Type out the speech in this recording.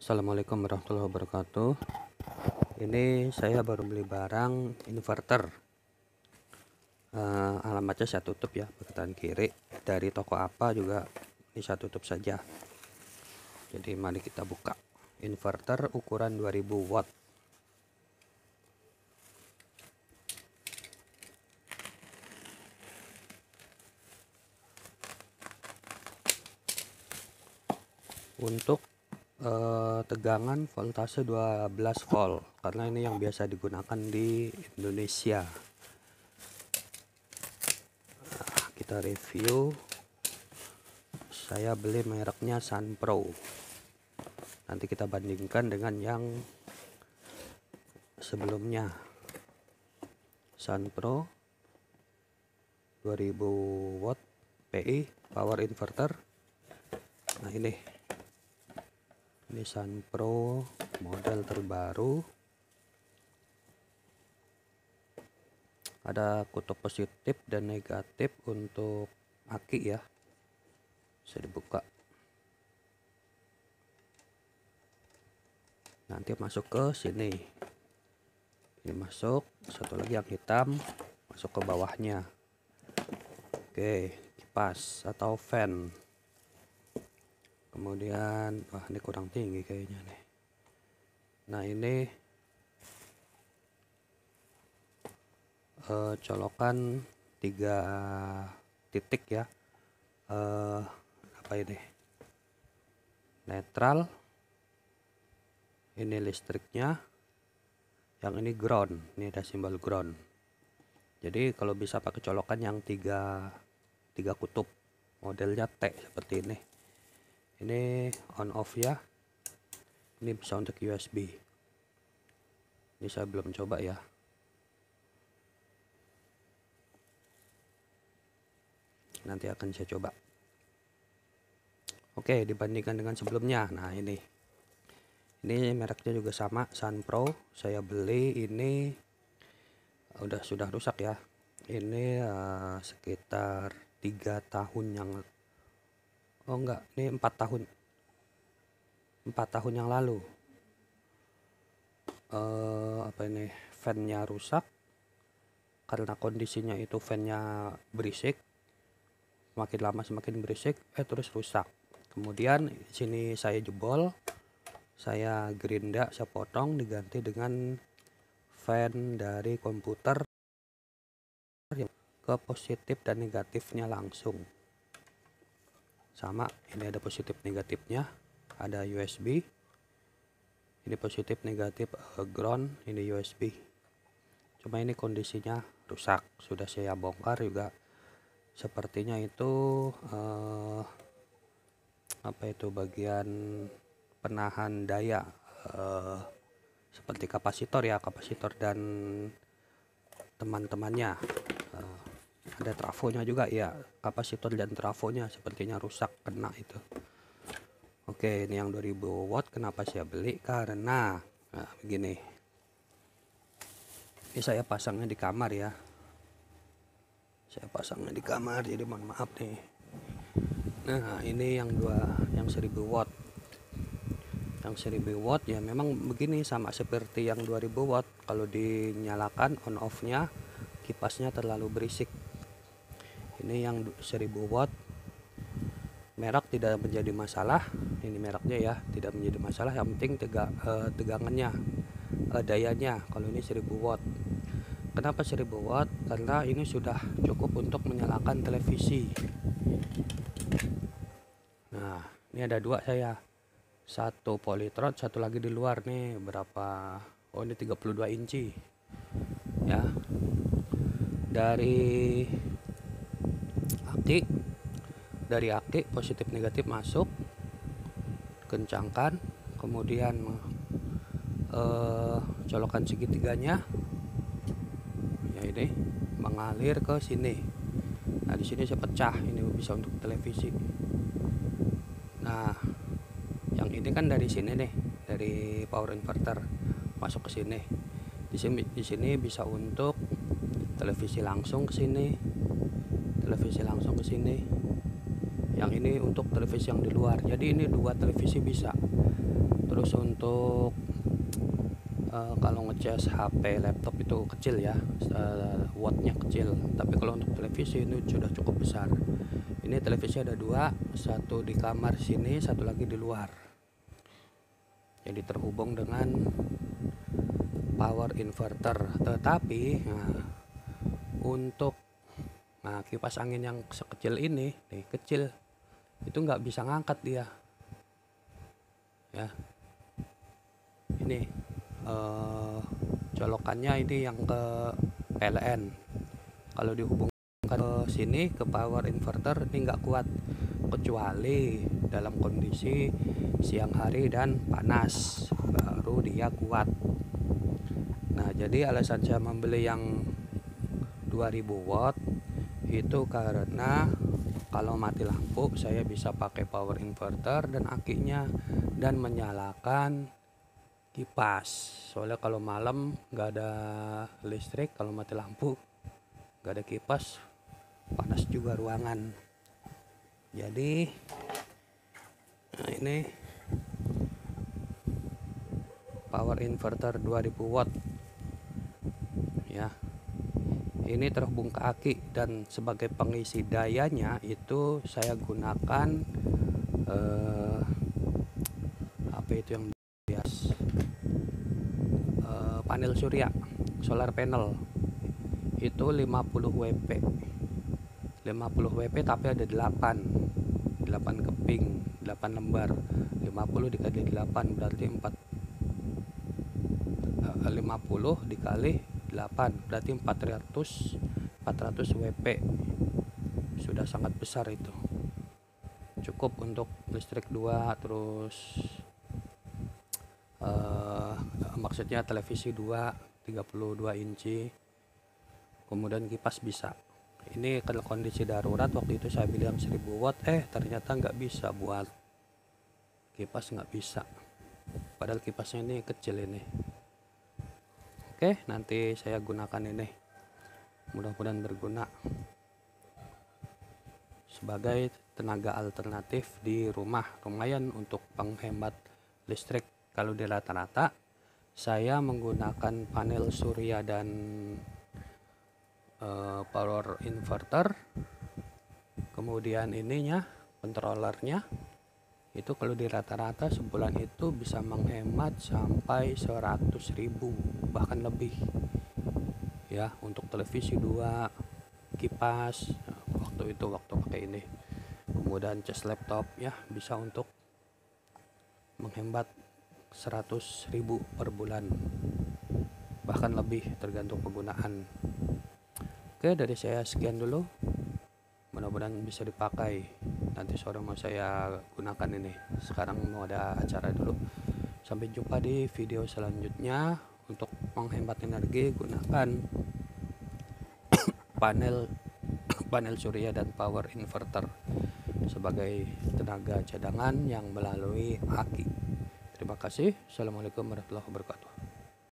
Assalamualaikum warahmatullahi wabarakatuh. Ini saya baru beli barang inverter. Alamatnya saya tutup ya, bagian kiri. Dari toko apa juga ini saya tutup saja. Jadi mari kita buka. Inverter ukuran 2000 watt. Untuk tegangan voltase 12 volt, karena ini yang biasa digunakan di Indonesia. Kita review. Saya beli mereknya Sunpro. Nanti kita bandingkan dengan yang sebelumnya. Sunpro 2000 watt PI power inverter. Nah, ini Sunpro model terbaru. Ada kutub positif dan negatif untuk aki ya. Bisa dibuka. Nanti masuk ke sini. Ini masuk, satu lagi yang hitam masuk ke bawahnya. Oke, kipas atau fan. Kemudian, wah ini kurang tinggi kayaknya nih. Nah, ini colokan 3 titik ya. Apa ini? Netral. Ini listriknya. Yang ini ground. Ini ada simbol ground. Jadi kalau bisa pakai colokan yang tiga kutub. Modelnya T seperti ini. Ini on off ya. Ini bisa untuk USB. Ini saya belum coba ya. Nanti akan saya coba. Oke, dibandingkan dengan sebelumnya. Nah, ini mereknya juga sama, Sunpro. Saya beli ini sudah rusak ya. Ini sekitar 3 tahun yang ini 4 tahun. 4 tahun yang lalu. Apa ini? Fan-nya rusak. Karena kondisinya itu fan-nya berisik. Semakin lama semakin berisik, terus rusak. Kemudian sini saya jebol. Saya gerinda, saya potong, diganti dengan fan dari komputer ke positif dan negatifnya langsung. Sama, ini ada positif negatifnya, ada USB. Ini positif negatif ground, ini USB. Cuma ini kondisinya rusak, sudah saya bongkar juga. Sepertinya itu apa itu bagian penahan daya, seperti kapasitor ya, kapasitor dan teman-temannya. Ada trafonya juga ya, kapasitor dan trafonya sepertinya rusak, kena itu. Oke, ini yang 2000 watt. Kenapa saya beli? Karena begini, ini saya pasangnya di kamar ya. Saya pasangnya di kamar, jadi mohon maaf nih. Nah, ini yang 1000 watt. Yang 1000 watt ya memang begini, sama seperti yang 2000 watt. Kalau dinyalakan on off-nya, kipasnya terlalu berisik. Ini yang 1000 watt. Merek tidak menjadi masalah. Ini mereknya ya, tidak menjadi masalah. Yang penting tegangannya, dayanya. Kalau ini 1000 watt. Kenapa 1000 watt? Karena ini sudah cukup untuk menyalakan televisi. Nah, ini ada 2 saya. Satu polytrod, satu lagi di luar nih. Berapa? Oh, ini 32 inci. Ya. Dari aki positif negatif masuk, kencangkan, kemudian colokan segitiganya ya, ini mengalir ke sini. Nah, di sini saya pecah, ini bisa untuk televisi. Nah, yang ini kan dari sini nih, dari power inverter masuk ke sini. Di sini bisa untuk televisi langsung ke sini, televisi langsung ke sini. Yang ini untuk televisi yang di luar. Jadi ini 2 televisi bisa. Terus untuk kalau ngecas HP laptop itu kecil ya, wattnya kecil, tapi kalau untuk televisi ini sudah cukup besar. Ini televisi ada dua, satu di kamar sini, satu lagi di luar, jadi terhubung dengan power inverter. Tetapi untuk kipas angin yang sekecil ini nih, kecil, itu nggak bisa ngangkat dia ya. Ini colokannya ini yang ke PLN. Kalau dihubungkan ke sini ke power inverter ini nggak kuat, kecuali dalam kondisi siang hari dan panas baru dia kuat. Nah, jadi alasan saya membeli yang 2000 watt itu karena kalau mati lampu saya bisa pakai power inverter dan akinya dan menyalakan kipas. Soalnya kalau malam nggak ada listrik, kalau mati lampu nggak ada kipas, panas juga ruangan. Jadi ini power inverter 2000 watt ya. Ini terhubung ke aki dan sebagai pengisi dayanya itu saya gunakan apa itu yang bias, panel surya, solar panel itu 50 WP 50 WP tapi ada 8 keping, 8 lembar. 50 dikali 8 berarti 50 dikali 8 berarti 400 WP. Sudah sangat besar itu, cukup untuk listrik 2, terus maksudnya televisi 2 32 inci, kemudian kipas bisa. Ini kalau kondisi darurat waktu itu saya bilang 1000 watt, ternyata nggak bisa buat kipas, nggak bisa, padahal kipasnya ini kecil ini. Oke, nanti saya gunakan ini, mudah-mudahan berguna sebagai tenaga alternatif di rumah, lumayan untuk penghemat listrik. Kalau di rata-rata saya menggunakan panel surya dan power inverter, kemudian ininya controllernya itu kalau di rata-rata sebulan itu bisa menghemat sampai 100.000 bahkan lebih ya, untuk televisi 2, kipas waktu pakai ini, kemudian cas laptop ya bisa untuk menghemat 100.000 per bulan bahkan lebih tergantung penggunaan. Oke, dari saya sekian dulu, mudah-mudahan bisa dipakai. Nanti sore mau saya gunakan ini, sekarang mau ada acara dulu. Sampai jumpa di video selanjutnya. Untuk menghemat energi gunakan panel surya dan power inverter sebagai tenaga cadangan yang melalui aki. Terima kasih. Assalamualaikum warahmatullahi wabarakatuh.